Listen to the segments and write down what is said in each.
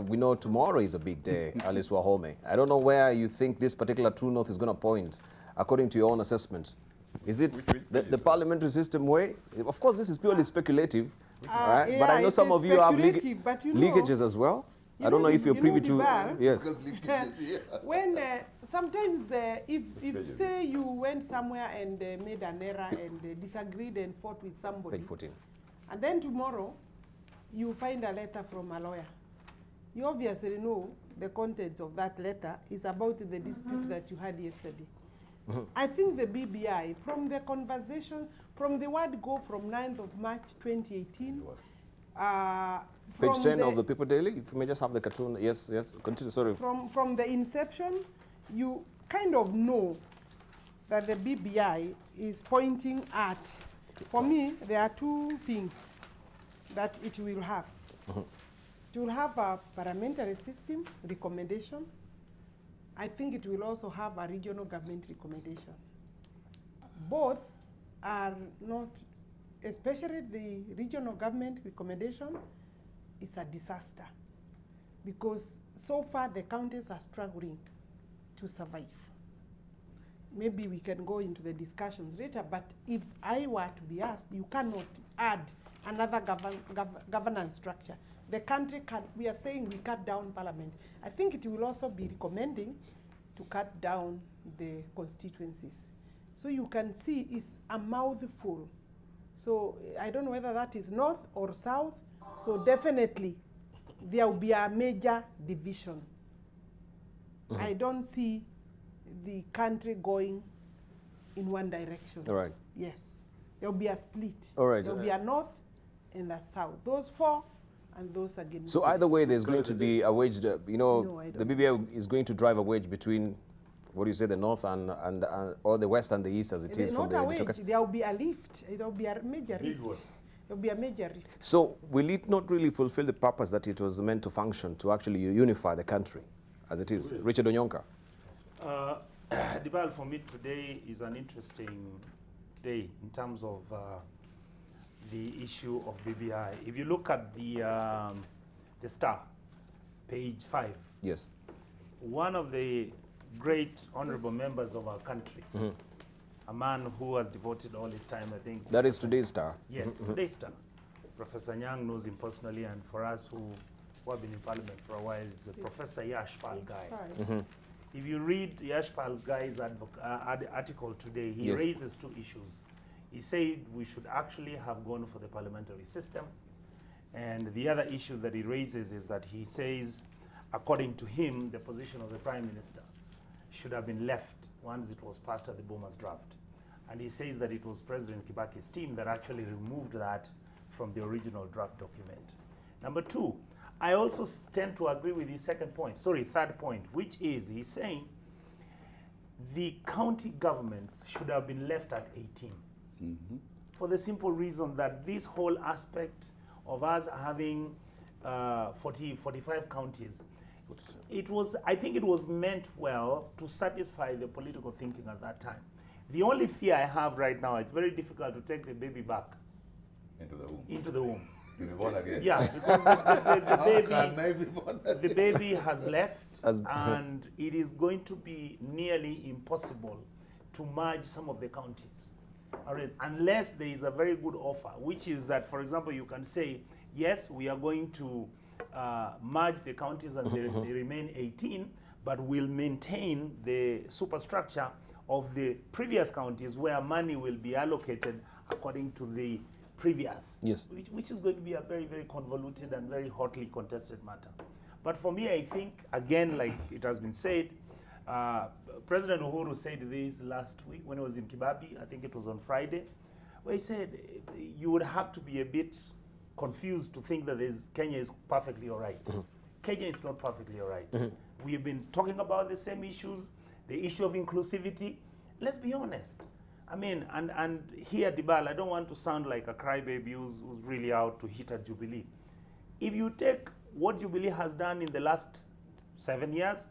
we know tomorrow is a big day, Alice Wahome. I don't know where you think this particular True North is going to point, according to your own assessment. Is it the parliamentary system way? Of course, this is purely speculative, right? Yeah, but I know some of you have leakages as well. I don't know if you're privy to... Yes. When sometimes if say you went somewhere and made an error and disagreed and fought with somebody, Page 14. and then tomorrow you find a letter from a lawyer, you obviously know the contents of that letter is about the dispute that you had yesterday. I think the BBI, from the conversation, from the word go from 9th of March 2018, Page 10 of the People Daily, if you may just have the cartoon. Yes, yes, continue, sorry. From the inception, you kind of know that the BBI is pointing at, for me, there are two things that it will have. It will have a parliamentary system recommendation. I think it will also have a regional government recommendation. Both are not, especially the regional government recommendation is a disaster because so far the counties are struggling to survive. Maybe we can go into the discussions later, but if I were to be asked, you cannot add another governance structure. The country can, we are saying we cut down parliament. I think it will also be recommending to cut down the constituencies. So you can see it's a mouthful. So I don't know whether that is north or south. So definitely there will be a major division. I don't see the country going in one direction. All right. Yes. There will be a split. All right. There will be a north and a south. Those four and those against. So either way, there's going to be a wedge. The BBI is going to drive a wedge between, what do you say, the north and or the west and the east, as it is from the not a wedge. There will be a lift. There will be a major rift. There will be a major rift. So will it not really fulfill the purpose that it was meant to function, to actually unify the country, as it is? Really? Richard Onyonka. Dibal, for me today is an interesting day in terms of the issue of BBI. If you look at the Star, page 5. Yes. One of the great honorable members of our country, a man who has devoted all his time, I think. That is today's Star. Yes, today's Star. Professor Nyang knows him personally, and for us who have been in parliament for a while, is Professor Yashpal Guy. If you read Yashpal Guy's article today, he raises two issues. He said we should actually have gone for the parliamentary system. And the other issue that he raises is that he says, according to him, the position of the Prime Minister should have been left once it was passed at the Bomas draft. And he says that it was President Kibaki's team that actually removed that from the original draft document. Number two, I also tend to agree with his third point, which is he's saying the county governments should have been left at 18. For the simple reason that this whole aspect of us having 45 counties, I think it was meant well to satisfy the political thinking at that time. The only fear I have right now, it's very difficult to take the baby back into the womb. To be born again. Yeah, because the baby has left, and it is going to be nearly impossible to merge some of the counties. All right, unless there is a very good offer, which is that, for example, you can say, yes, we are going to merge the counties and they remain 18, but we'll maintain the superstructure of the previous counties where money will be allocated according to the previous, which is going to be a very, very convoluted and very hotly contested matter. But for me, I think, again, like it has been said, President Uhuru said this last week when he was in Kibabi, I think it was on Friday, where he said you would have to be a bit confused to think that Kenya is perfectly all right. Kenya is not perfectly all right. We have been talking about the same issues, the issue of inclusivity. Let's be honest. I mean, and here, Dibal, I don't want to sound like a crybaby who's really out to hit at Jubilee. If you take what Jubilee has done in the last 7 years,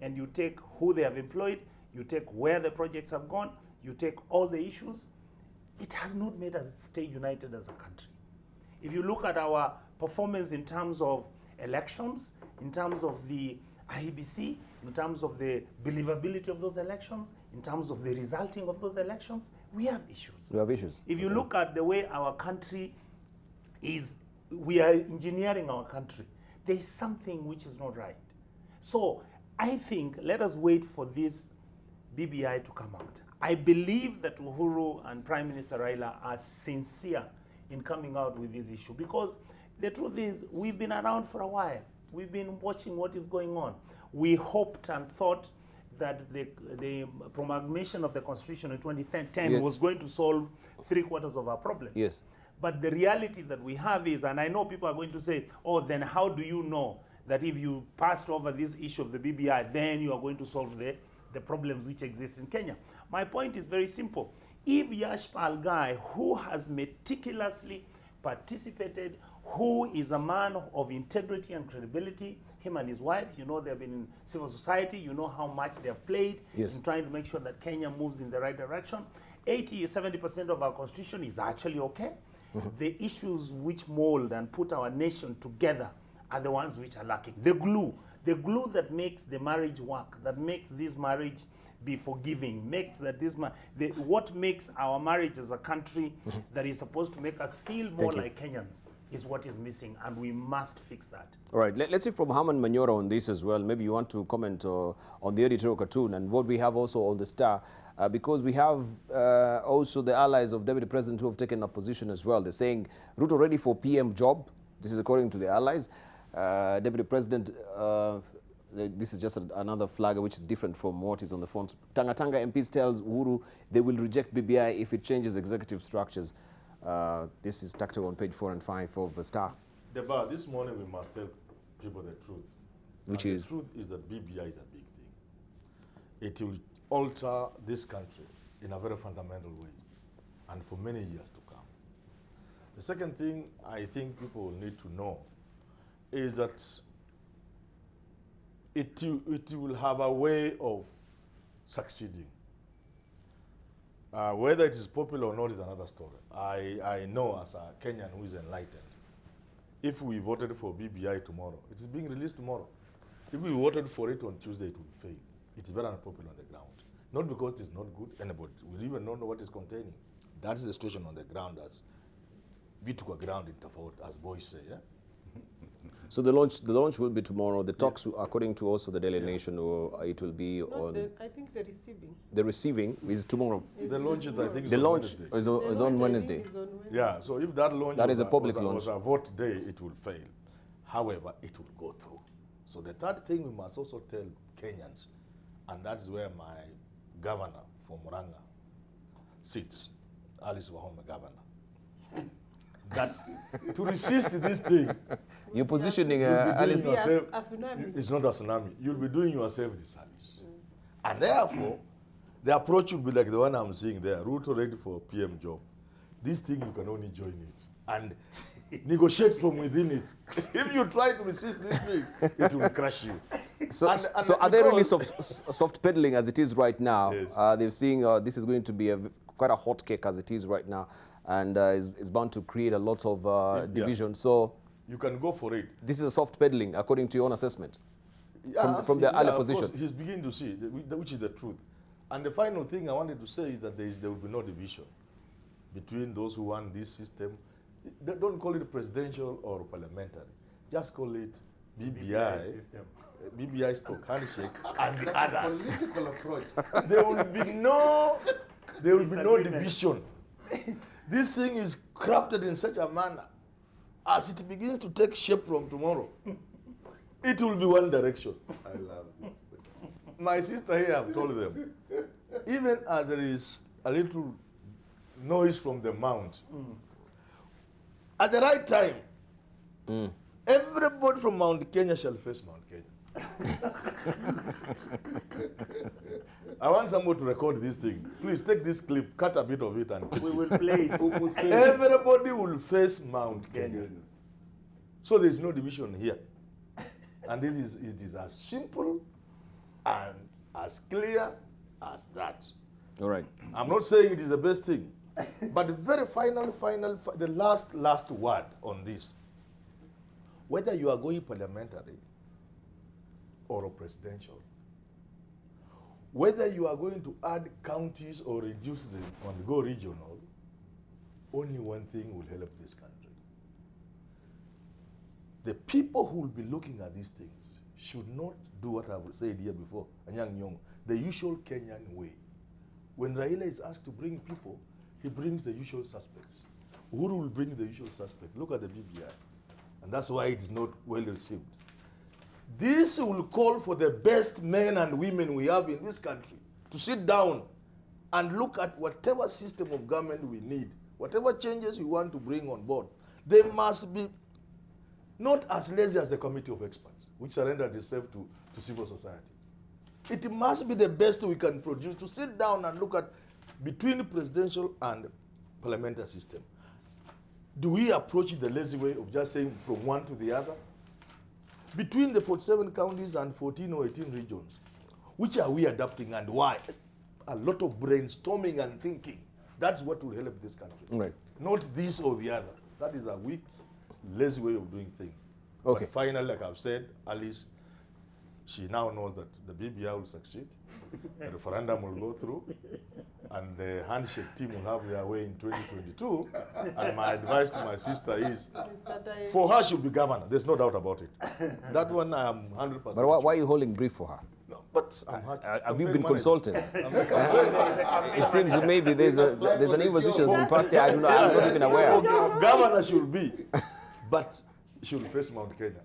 and you take who they have employed, you take where the projects have gone, you take all the issues, it has not made us stay united as a country. If you look at our performance in terms of elections, in terms of the IEBC, in terms of the believability of those elections, in terms of the resulting of those elections, we have issues. We have issues. If you look at the way our country is, we are engineering our country, there is something which is not right. So I think let us wait for this BBI to come out. I believe that Uhuru and Prime Minister Raila are sincere in coming out with this issue, because the truth is we've been around for a while. We've been watching what is going on. We hoped and thought that the promulgation of the Constitution in 2010 yes. was going to solve 3/4 of our problems. Yes. But the reality that we have is, and I know people are going to say, oh, then how do you know that if you passed over this issue of the BBI, then you are going to solve the problems which exist in Kenya? My point is very simple. If Yashpal Gai, who has meticulously participated, who is a man of integrity and credibility, him and his wife, you know, they've been in civil society, you know how much they have played yes. in trying to make sure that Kenya moves in the right direction. 80-70% of our constitution is actually okay. The issues which mold and put our nation together are the ones which are lacking. The glue that makes the marriage work, that makes this marriage be forgiving, makes that what makes our marriage as a country that is supposed to make us feel more like Kenyans is what is missing, and we must fix that. All right, let's see from Haman Manyora on this as well. Maybe you want to comment on the editorial cartoon and what we have also on the Star, because we have also the allies of Deputy President who have taken a position as well. They're saying Ruto ready for PM job. This is according to the allies. Deputy President, this is just another flag which is different from what is on the front. Tanga MPs tells Uhuru they will reject BBI if it changes executive structures. This is tucked on page 4 and 5 of the Star. Deba, this morning we must tell people the truth. Which and is? The truth is that BBI is a big thing. It will alter this country in a very fundamental way and for many years to come. The second thing I think people will need to know is that it will have a way of succeeding. Whether it is popular or not is another story. I know as a Kenyan who is enlightened, if we voted for BBI tomorrow, it is being released tomorrow. If we voted for it on Tuesday, it will fail. It's very unpopular on the ground. Not because it's not good, anybody will even not know what it's containing. That is the situation on the ground as we took a ground in Tafot, as boys say, yeah? So the launch will be tomorrow. The talks, according to also the Daily Nation, it will be on. I think the receiving. The receiving is tomorrow. The launch is, I think, The launch Wednesday. is on Wednesday. Yeah, so if that launch That is a public was a vote day, it will fail. However, it will go through. So the third thing we must also tell Kenyans, and that's where my governor from Murang'a sits, Alice Wahome governor, that to resist this thing, You're positioning you'll be doing Alice. yourself, a tsunami. it's not a tsunami, you'll be doing yourself the service. And therefore, the approach will be like the one I'm seeing there, Ruto ready for PM job. This thing, you can only join it and negotiate from within it. If you try to resist this thing, it will crush you. So are they really soft pedaling as it is right now? Yes. They're seeing this is going to be quite a hot cake as it is right now, and it's bound to create a lot of division. So you can go for it. this is a soft pedaling according to your own assessment from the earlier position. Of course, he's beginning to see, which is the truth. And the final thing I wanted to say is that there will be no division between those who want this system. Don't call it presidential or parliamentary. Just call it BBI system. BBI stock handshake and the others. Political approach. There will be no division. This thing is crafted in such a manner as it begins to take shape from tomorrow. It will be one direction. I love this. My sister here, I've told them, even as there is a little noise from the mount, at the right time, everybody from Mount Kenya shall face Mount Kenya. I want someone to record this thing. Please take this clip, cut a bit of it, and We will play it. everybody will face Mount Kenya. So there is no division here. And it is as simple and as clear as that. All right. I'm not saying it is the best thing, but the very the last word on this. whether you are going parliamentary or a presidential, whether you are going to add counties or reduce them and go regional, only one thing will help this country. The people who will be looking at these things should not do what I've said here before, Anyang Nyong, the usual Kenyan way. When Raila is asked to bring people, he brings the usual suspects. Uhuru will bring the usual suspect. Look at the BBI. And that's why it is not well received. This will call for the best men and women we have in this country to sit down and look at whatever system of government we need, whatever changes we want to bring on board. They must be not as lazy as the committee of experts, which surrendered itself to civil society. It must be the best we can produce to sit down and look at between the presidential and parliamentary system. Do we approach it the lazy way of just saying from one to the other? Between the 47 counties and 14 or 18 regions, which are we adapting and why? A lot of brainstorming and thinking. That's what will help this country. Right. Not this or the other. That is a weak, lazy way of doing things. Okay. But finally, like I've said, Alice, she now knows that the BBI will succeed, the referendum will go through, and the handshake team will have their way in 2022. And my advice to my sister is, for her, she'll be governor. There's no doubt about it. That one, I am 100%. But why are you holding brief for her? No, but Have you been consulted? It seems maybe there's an imposition from past year. I'm not even aware. Governor should be, but she will face Mount Kenya.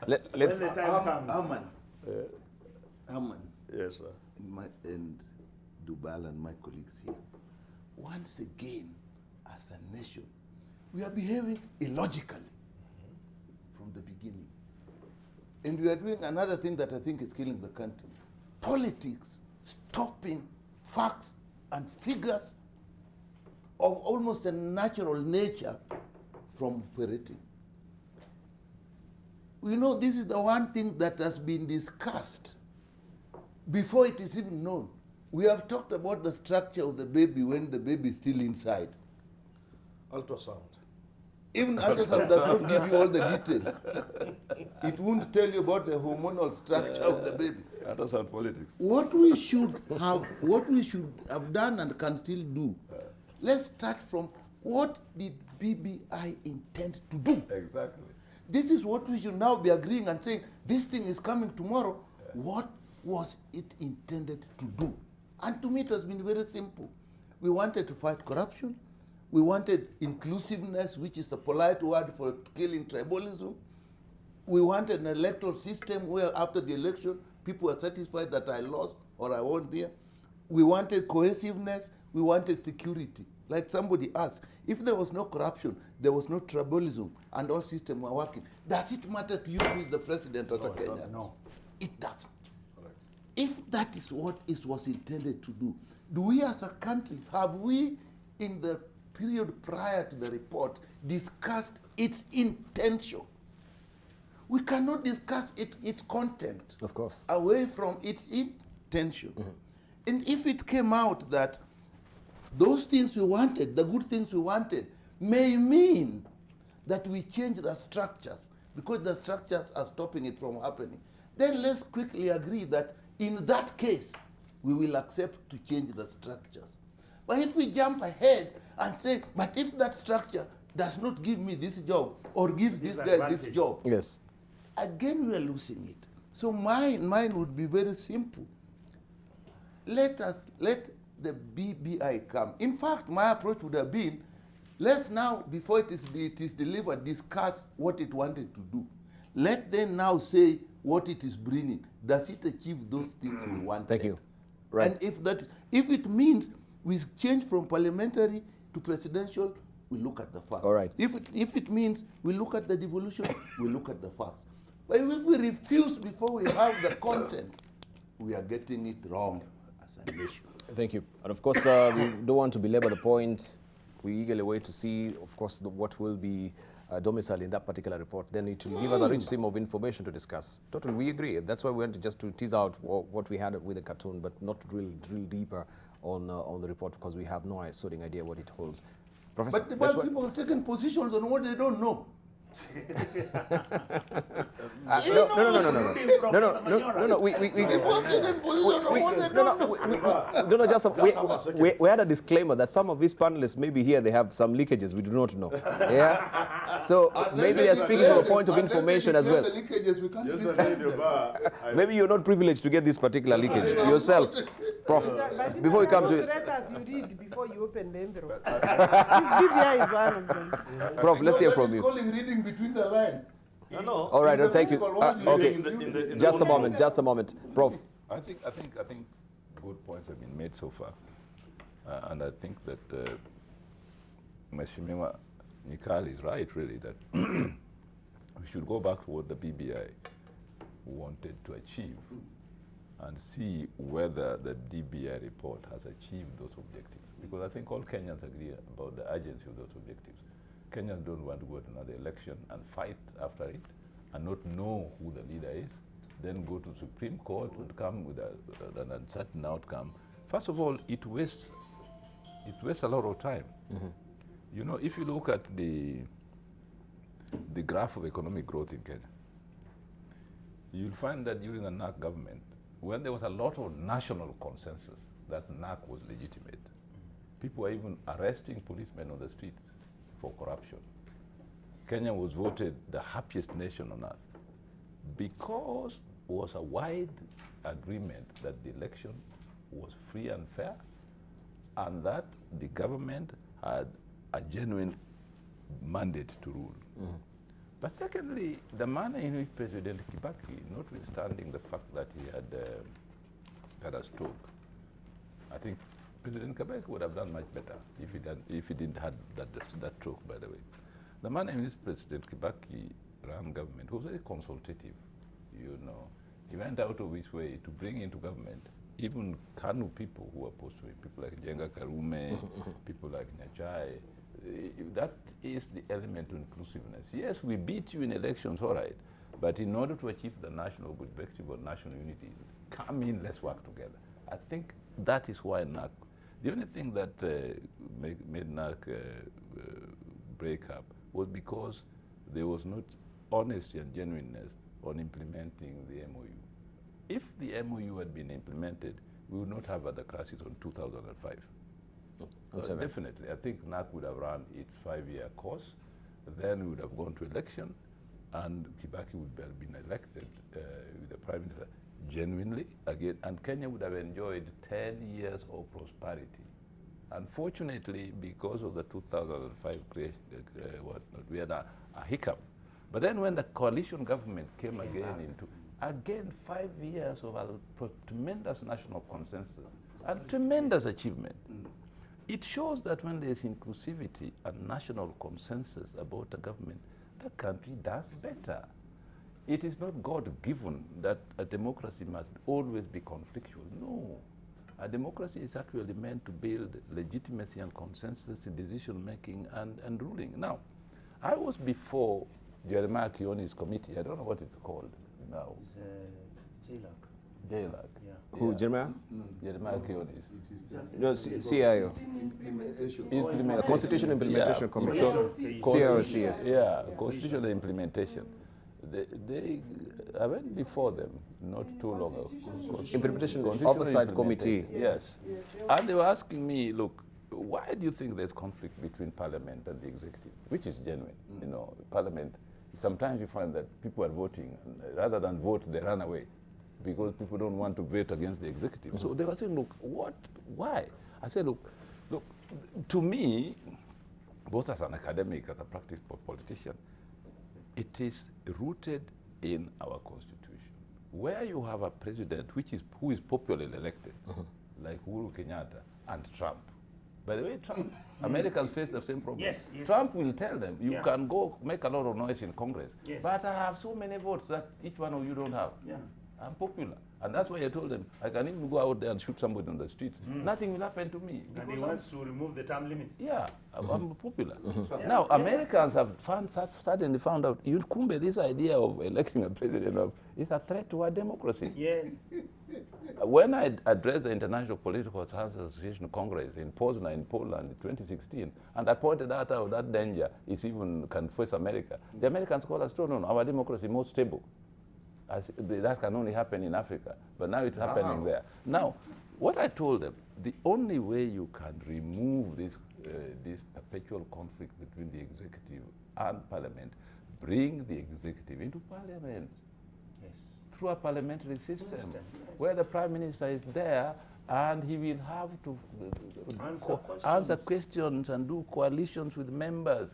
Let's. When the time comes. Herman, Yes, sir. and Dubal and my colleagues here, once again, as a nation, we are behaving illogically from the beginning. And we are doing another thing that I think is killing the country. Politics stopping facts and figures of almost a natural nature from operating. You know, this is the one thing that has been discussed before it is even known. We have talked about the structure of the baby when the baby is still inside. Ultrasound. Even ultrasound does not give you all the details. It won't tell you about the hormonal structure of the baby. Ultrasound politics. What we should have done and can still do, let's start from what did BBI intend to do? Exactly. This is what we should now be agreeing and saying, this thing is coming tomorrow. What was it intended to do? And to me, it has been very simple. We wanted to fight corruption. We wanted inclusiveness, which is a polite word for killing tribalism. We wanted an electoral system where after the election, people are satisfied that I lost or I won there. We wanted cohesiveness. We wanted security. Like somebody asked, if there was no corruption, there was no tribalism, and all systems were working, does it matter to you who is the president as a Kenyan? No. It doesn't. If that is what it was intended to do we as a country, have we, in the period prior to the report, discussed its intention? We cannot discuss its content. Of course. Away from its intention. Mm-hmm. And if it came out that those things we wanted, the good things we wanted, may mean that we change the structures because the structures are stopping it from happening, then let's quickly agree that in that case, we will accept to change the structures. But if we jump ahead and say, but if that structure does not give me this job or gives this guy this job, yes, again we are losing it. So mine would be very simple. Let the BBI come. In fact, my approach would have been, let's now, before it is delivered, discuss what it wanted to do. Let them now say what it is bringing. Does it achieve those things we wanted? Thank you. Right. And if it means we change from parliamentary to presidential, we look at the facts. All right. If it means we look at the devolution, we look at the facts. But if we refuse before we have the content, we are getting it wrong as a nation. Thank you. And of course, we don't want to belabor the point. We eagerly wait to see, of course, what will be domiciled in that particular report. Then it will give us a rich stream of information to discuss. Totally, we agree. That's why we wanted just to tease out what we had with the cartoon, but not drill deeper on the report because we have no idea what it holds. Professor, But people have taken positions on what they don't know. We had a disclaimer that some of these panelists maybe here they have some leakages we do not know. Yeah. So maybe they're speaking from a point of information as well. The leakages, we can't discuss them. Maybe you're not privileged to get this particular leakage yourself, Prof. But Before we come to letters you read before you open the envelope. This BBI is one of them. Prof, let's hear from That is you. calling reading between the lines. No. All right, In the thank you. physical world, you Okay, read in the just a moment, Prof. I think good points have been made so far, and I think that Mheshimiwa Nyikali is right, really, that we should go back to what the BBI wanted to achieve and see whether the BBI report has achieved those objectives. Because I think all Kenyans agree about the urgency of those objectives. Kenyans don't want to go to another election and fight after it and not know who the leader is, then go to Supreme Court and come with an uncertain outcome. First of all, it wastes a lot of time. You know, if you look at the graph of economic growth in Kenya, you'll find that during the NAC government, when there was a lot of national consensus that NAC was legitimate, people were even arresting policemen on the streets for corruption. Kenya was voted the happiest nation on earth because there was a wide agreement that the election was free and fair and that the government had a genuine mandate to rule. But secondly, the manner in which President Kibaki, notwithstanding the fact that he had a stroke, I think President Kibaki would have done much better if he didn't have that stroke, by the way. The manner in which President Kibaki ran government was very consultative, you know. He went out of his way to bring into government even KANU people who were opposed to him, people like Jenga Karume, people like Nyachai. That is the element of inclusiveness. Yes, we beat you in elections, all right, but in order to achieve the national objective or national unity, come in, let's work together. I think that is why NAC, the only thing that made NAC break up was because there was not honesty and genuineness on implementing the MOU. If the MOU had been implemented, we would not have had the crisis on 2005. Definitely. I think NAC would have run its 5-year course, then we would have gone to election, and Kibaki would have been elected with the Prime Minister genuinely again, and Kenya would have enjoyed 10 years of prosperity. Unfortunately, because of the 2005 creation, we had a hiccup. But then when the coalition government came again 5 years of a tremendous national consensus and tremendous achievement. It shows that when there's inclusivity and national consensus about a government, the country does better. It is not God-given that a democracy must always be conflictual. No. A democracy is actually meant to build legitimacy and consensus in decision-making and ruling. Now, I was before Jeremiah Kioni's committee. I don't know what it's called now. It's JLAC. JLAC. Yeah. Who, Jeremiah? Jeremiah Kioni's. No, CIO. Constitution Implementation Committee. CIO. Yeah, Constitutional Implementation. I went before them not too long ago. Implementation Constitutional Oversight Committee. Yes. And they were asking me, look, why do you think there's conflict between Parliament and the executive, which is genuine? You know, Parliament, sometimes you find that people are voting, and rather than vote, they run away because people don't want to vote against the executive. So they were saying, look, why? I said, look, to me, both as an academic, as a practice politician, it is rooted in our constitution. Where you have a president who is popularly elected, like Uhuru Kenyatta and Trump. By the way, Trump, Americans face the same problem. Yes. Trump will tell them, you can go make a lot of noise in Congress, but I have so many votes that each one of you don't have. Yeah. I'm popular. And that's why I told them, I can even go out there and shoot somebody on the street. Nothing will happen to me. And he wants to remove the term limits. Yeah, I'm popular. Now, Americans have suddenly found out, Kumbe, this idea of electing a president is a threat to our democracy. Yes. When I addressed the International Political Science Association Congress in Poznan in Poland in 2016, and I pointed out how that danger is even can face America, the American scholars told no, our democracy is more stable. That can only happen in Africa, but now it's happening there. Now, what I told them, the only way you can remove this perpetual conflict between the executive and parliament, bring the executive into parliament. Yes. Through a parliamentary system, Yes. where the prime minister is there and he will have to answer questions and do coalitions with members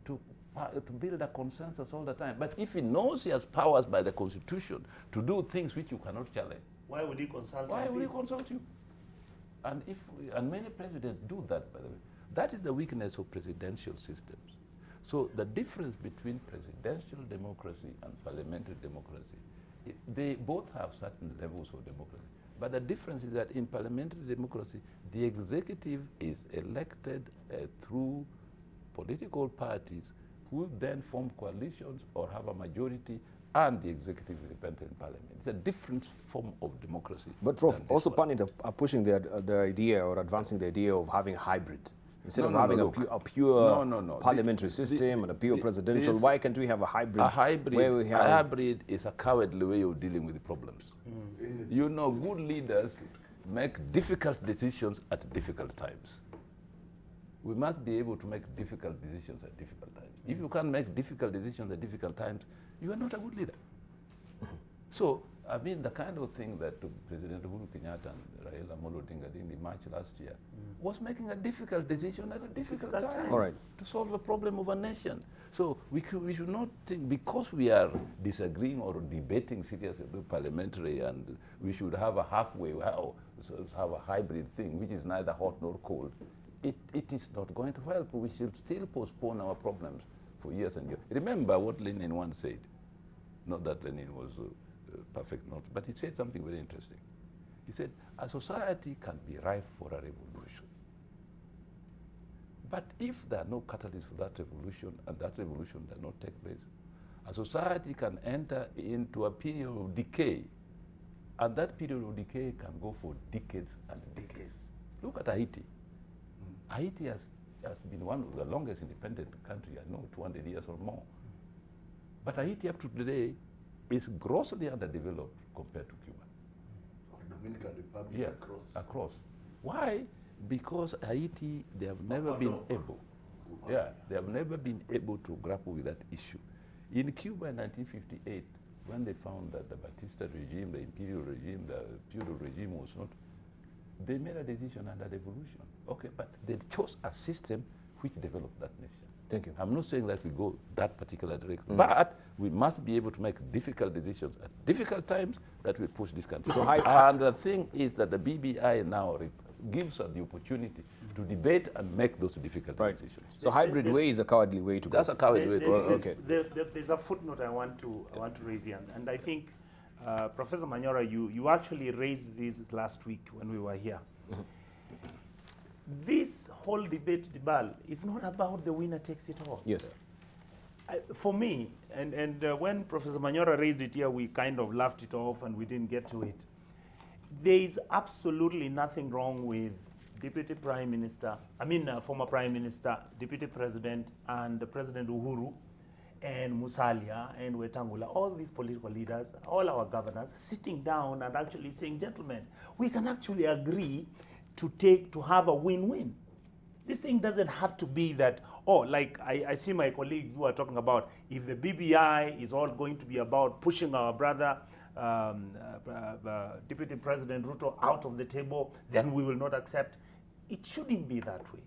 to build a consensus all the time. But if he knows he has powers by the constitution to do things which you cannot challenge, Why would he consult? why will he consult you? And many presidents do that, by the way. That is the weakness of presidential systems. So the difference between presidential democracy and parliamentary democracy, they both have certain levels of democracy. But the difference is that in parliamentary democracy, the executive is elected through political parties who then form coalitions or have a majority, and the executive is independent in parliament. It's a different form of democracy. But Prof, also pundits are pushing the idea or advancing the idea of having a hybrid. Instead of having a pure parliamentary system and a pure presidential, why can't we have a hybrid? A hybrid is a cowardly way of dealing with the problems. You know, good leaders make difficult decisions at difficult times. We must be able to make difficult decisions at difficult times. If you can't make difficult decisions at difficult times, you are not a good leader. So, I mean, the kind of thing that President Uhuru Kenyatta and Raila Amolo Odinga did in March last year was making a difficult decision at a difficult time to solve a problem of a nation. So we should not think, because we are disagreeing or debating seriously parliamentary, and we should have a halfway, have a hybrid thing, which is neither hot nor cold. It is not going to help. We should still postpone our problems for years and years. Remember what Lenin once said. Not that Lenin was perfect, but he said something very interesting. He said, a society can be ripe for a revolution. But if there are no catalysts for that revolution, and that revolution does not take place, a society can enter into a period of decay. And that period of decay can go for decades and decades. Look at Haiti. Haiti has been one of the longest independent countries, I know, 200 years or more. But Haiti up to today is grossly underdeveloped compared to Cuba. Or Dominican Republic across. Why? Because Haiti, they have never been able. They have never been able to grapple with that issue. In Cuba in 1958, when they found that the Batista regime, the imperial regime, the feudal regime was not, they made a decision under revolution. Okay, but they chose a system which developed that nation. Thank you. I'm not saying that we go that particular direction, but we must be able to make difficult decisions at difficult times that will push this country. So and the thing is that the BBI now gives us the opportunity to debate and make those difficult decisions. So hybrid way is a cowardly way to go. That's a cowardly way to go. There's a footnote I want to raise here, and I think Professor Manyora, you actually raised this last week when we were here. This whole debate, Dibal, is not about the winner takes it all. Yes. For me, and when Professor Manyora raised it here, we kind of laughed it off and we didn't get to it. There is absolutely nothing wrong with Deputy Prime Minister, former Prime Minister, Deputy President, and President Uhuru, and Musalia, and Wetangula, all these political leaders, all our governors, sitting down and actually saying, gentlemen, we can actually agree to have a win-win. This thing doesn't have to be that, like I see my colleagues who are talking about, if the BBI is all going to be about pushing our brother, Deputy President Ruto out of the table, then we will not accept. It shouldn't be that way.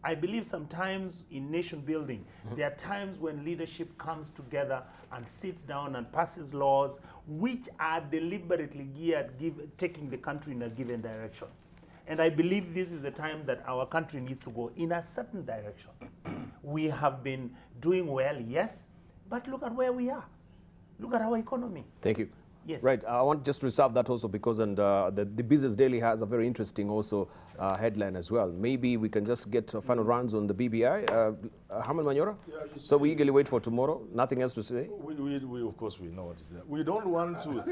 I believe sometimes in nation building, there are times when leadership comes together and sits down and passes laws which are deliberately geared, taking the country in a given direction. And I believe this is the time that our country needs to go in a certain direction. We have been doing well, yes, but look at where we are. Look at our economy. Thank you. Yes. Right. I want just to reserve that also because the Business Daily has a very interesting also headline as well. Maybe we can just get final rounds on the BBI. Haman Manyora? Yeah, So we eagerly wait for tomorrow. Nothing else to say? We of course, we know what is there. We don't want to.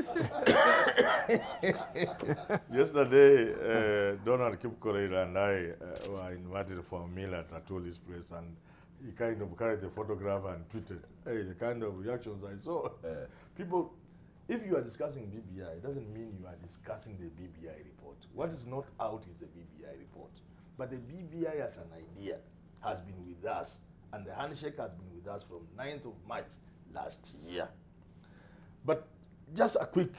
Yesterday, Donald Kipkorir and I were invited for a meal at Atuli's place, and he kind of carried the photograph and tweeted, hey, the kind of reactions I saw. People, if you are discussing BBI, it doesn't mean you are discussing the BBI report. What is not out is the BBI report. But the BBI as an idea has been with us, and the handshake has been with us from 9th of March last year. But just a quick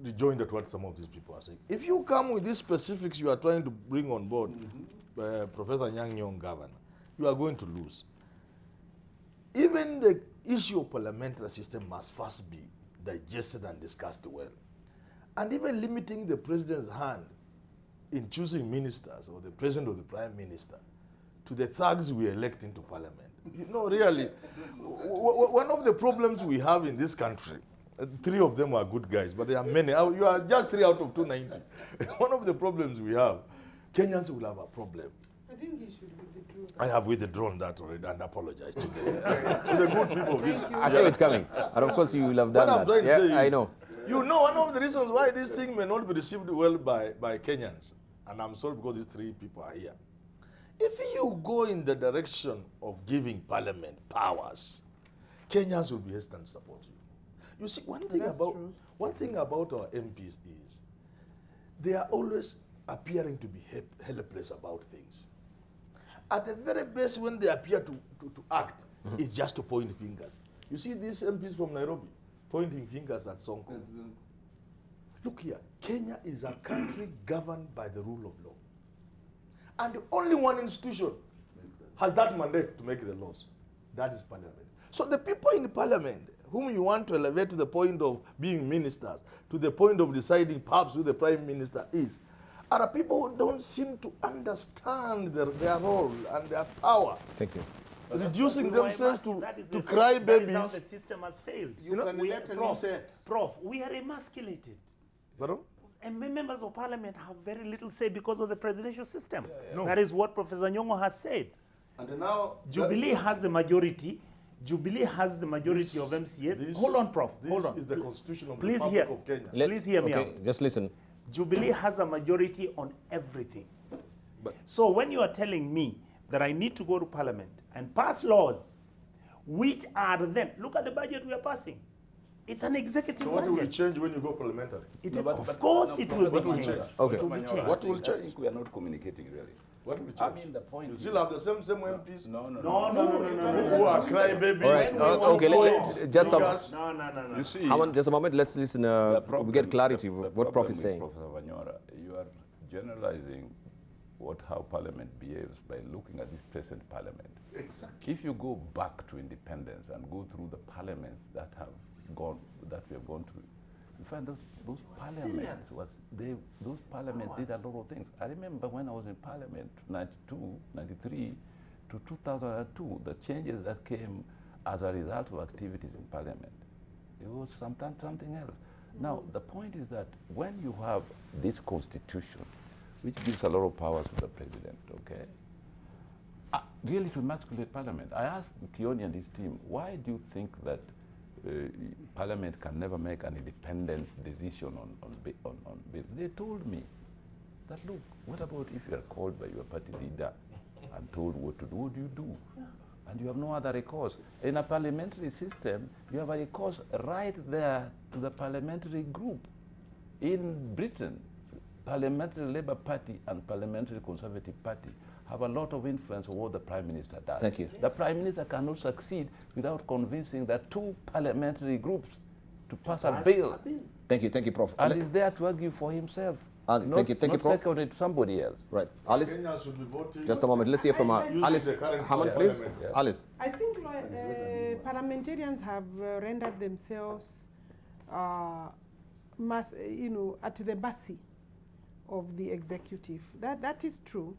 rejoinder to what some of these people are saying. If you come with these specifics you are trying to bring on board, Professor Nyang' Nyong'o, governor, you are going to lose. Even the issue of parliamentary system must first be digested and discussed well. And even limiting the president's hand in choosing ministers or the president or the prime minister to the thugs we elect into parliament. You know, really, one of the problems we have in this country, 3 of them are good guys, but there are many. You are just 3 out of 290. One of the problems we have, Kenyans will have a problem. I think he should withdraw. I have withdrawn that already and apologized to the good people of this. I saw it coming. And of course you will have done What I'm trying that. to say I is, know. you know, one of the reasons why this thing may not be received well by Kenyans, and I'm sorry because these 3 people are here. If you go in the direction of giving parliament powers, Kenyans will be hesitant to support you. You see, one thing about our MPs is they are always appearing to be helpless about things. At the very best, when they appear to act, it's just to point fingers. You see these MPs from Nairobi pointing fingers at Sonko. Look here, Kenya is a country governed by the rule of law. And the only one institution has that mandate to make the laws. That is parliament. So the people in parliament whom you want to elevate to the point of being ministers, to the point of deciding perhaps who the prime minister is, are people who don't seem to understand their role and their power. Thank you. Reducing themselves to cry babies. That is how the system has failed. You can elect a new set. Prof, we are emasculated. Pardon? And members of parliament have very little say because of the presidential system. No. That is what Professor Nyong'o has said. And now Jubilee has the majority. Jubilee has the majority of MCAs. Hold on, Prof. Hold on. This is the constitution of the Please Republic hear. of Kenya. Please hear me out. Just listen. Jubilee has a majority on everything. But- So when you are telling me that I need to go to parliament and pass laws, which are then, look at the budget we are passing. It's an executive So what will budget. change when you go parliamentary? Of course it will be changed. Okay. It will be changed. What will I change? think we are not communicating really. What will change? I mean, the point You is- still have the same MPs No. who are crybabies. All right. Okay. Just some. No. You see, Haman, just a moment. Let's listen. the We problem- get clarity the what problem Prof is with saying. Professor Vanyora, you are generalizing how parliament behaves by looking at this present parliament. exactly. If you go back to independence and go through the parliaments that we have gone through, you find those parliaments those parliaments did a lot of things. I remember when I was in parliament, 92, 93 to 2002, the changes that came as a result of activities in parliament. It was sometimes something else. Now, the point is that when you have this constitution, which gives a lot of powers to the president, okay, really to emasculate parliament. I asked Kioni and his team, why do you think that parliament can never make an independent decision on bills? They told me that, look, what about if you are called by your party leader and told what to do? What do you do? And you have no other recourse. In a parliamentary system, you have a recourse right there to the parliamentary group. In Britain, Parliamentary Labour Party and Parliamentary Conservative Party have a lot of influence on what the Prime Minister does. Thank you. The Prime Minister cannot succeed without convincing the 2 parliamentary groups to pass a bill. Thank you, Prof. And he's there to argue for himself. Thank you, not Prof. second to somebody else. Right, Alice. Kenyans should be voting. Just a moment. Let's hear from Using Alice. the current Haman, please. parliament. Yeah. Alice. I think parliamentarians have rendered themselves, at the mercy of the executive. That is true.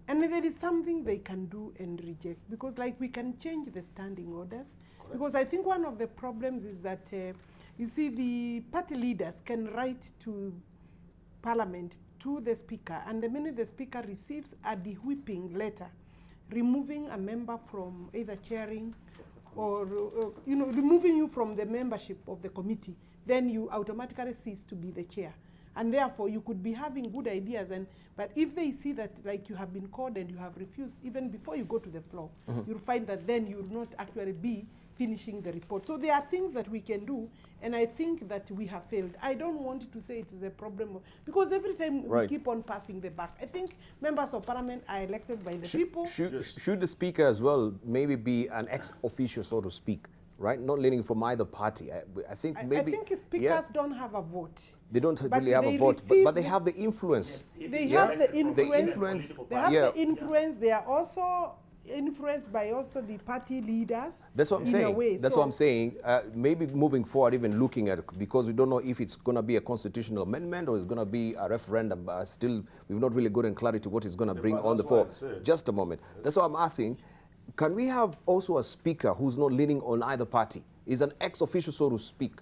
And there is something they can do and reject, because like we can change the standing orders. Correct. Because I think one of the problems is that, You see, the party leaders can write to Parliament, to the Speaker, and the minute the Speaker receives a de-whipping letter, removing a member from either chairing or removing you from the membership of the committee, then you automatically cease to be the chair. And therefore, you could be having good ideas, but if they see that like you have been called and you have refused, even before you go to the floor, you'll find that then you will not actually be finishing the report. So there are things that we can do, and I think that we have failed. I don't want to say it's a problem, because every time we keep on passing the buck. I think members of parliament are elected by the people. Should the speaker as well maybe be an ex-officio, so to speak, right? Not leaning from either party. I think maybe... I think speakers don't have a vote. They don't really have a vote, but they have the influence. Yes, they have the influence. They have the influence. They are also influenced by also the party leaders. That's what I'm saying. That's what I'm saying. Maybe moving forward, even looking at it, because we don't know if it's going to be a constitutional amendment or it's going to be a referendum. Still, we've not really gotten clarity what it's going to bring on the floor. Just a moment. That's what I'm asking. Can we have also a speaker who's not leaning on either party? Is an ex-official, so to speak,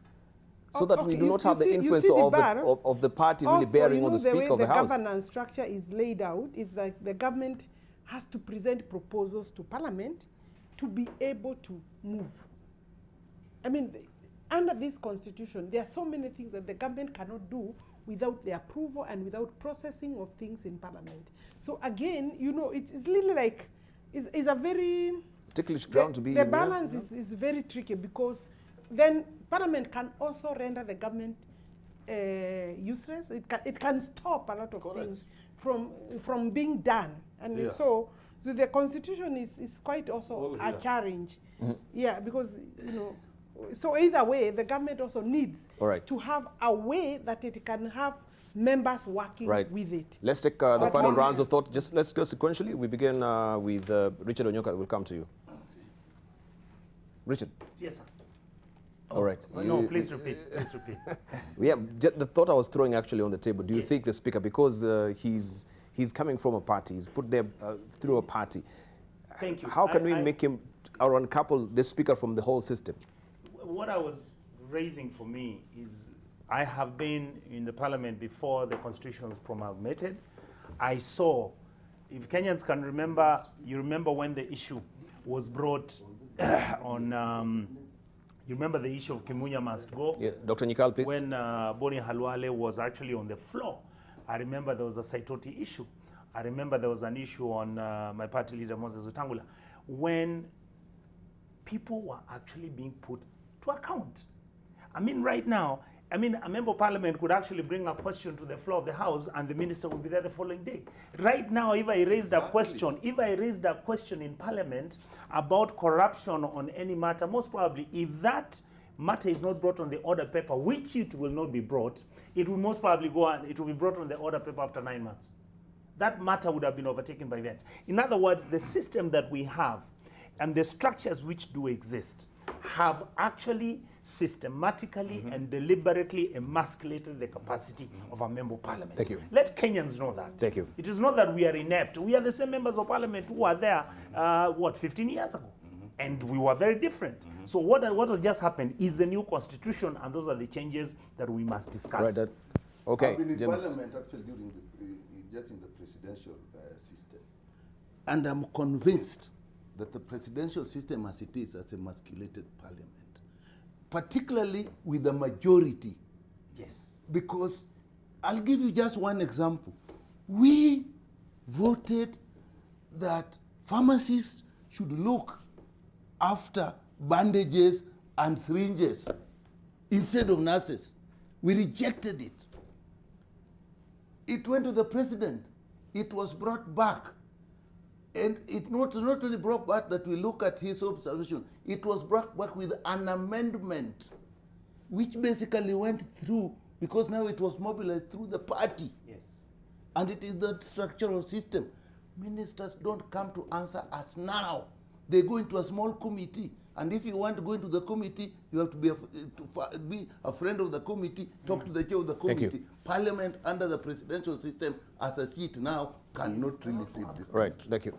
so that we do not have the influence of the party really bearing on the Speaker of the House? The governance structure is laid out is that the government has to present proposals to Parliament to be able to move. I mean, under this constitution, there are so many things that the government cannot do without the approval and without processing of things in Parliament. So again, it's really like, it's a very... ticklish ground to be in. The balance is very tricky, because then Parliament can also render the government useless. It can stop a lot of things from being done. And so the constitution is quite also a challenge. Yeah, because, so either way, the government also needs to have a way that it can have members working with it. Let's take the final rounds of thought. Just let's go sequentially. We begin with Richard Onyoka. We'll come to you. Richard. Yes, sir. All right. No, please repeat. Please repeat. Yeah, the thought I was throwing actually on the table. Do you think the Speaker, because he's coming from a party, he's put there through a party. Thank you. How can we make him or uncouple the Speaker from the whole system? What I was raising for me is, I have been in the Parliament before the Constitution was promulgated. I saw, if Kenyans can remember, you remember when the issue was brought on. You remember the issue of Kimunya must go? Yeah, Dr. Nyikal, please. When Boni Halwale was actually on the floor, I remember there was a Saitoti issue. I remember there was an issue on my party leader, Moses Wetangula, when people were actually being put to account. I mean, right now, a member of parliament could actually bring a question to the floor of the House and the minister would be there the following day. Right now, if I raised a question in parliament about corruption on any matter, most probably, if that matter is not brought on the order paper, which it will not be brought, it will most probably go on, it will be brought on the order paper after 9 months. That matter would have been overtaken by events. In other words, the system that we have and the structures which do exist have actually systematically and deliberately emasculated the capacity of a member of parliament. Thank you. Let Kenyans know that. Thank you. It is not that we are inept. We are the same members of parliament who were there, 15 years ago? And we were very different. So what has just happened is the new constitution, and those are the changes that we must discuss. Right. Okay. I've been in James. parliament actually during just in the presidential system. And I'm convinced that the presidential system as it is has emasculated parliament, particularly with the majority. Yes. Because I'll give you just one example. We voted that pharmacists should look after bandages and syringes instead of nurses. We rejected it. It went to the president. It was brought back. And it not only brought back that we look at his observation, it was brought back with an amendment, which basically went through, because now it was mobilized through the party. Yes. And it is the structural system. Ministers don't come to answer us now. They go into a small committee. And if you want to go into the committee, you have to be a friend of the committee, talk to the chair of the committee. Parliament under the presidential system as a seat now cannot really save this. Right, thank you.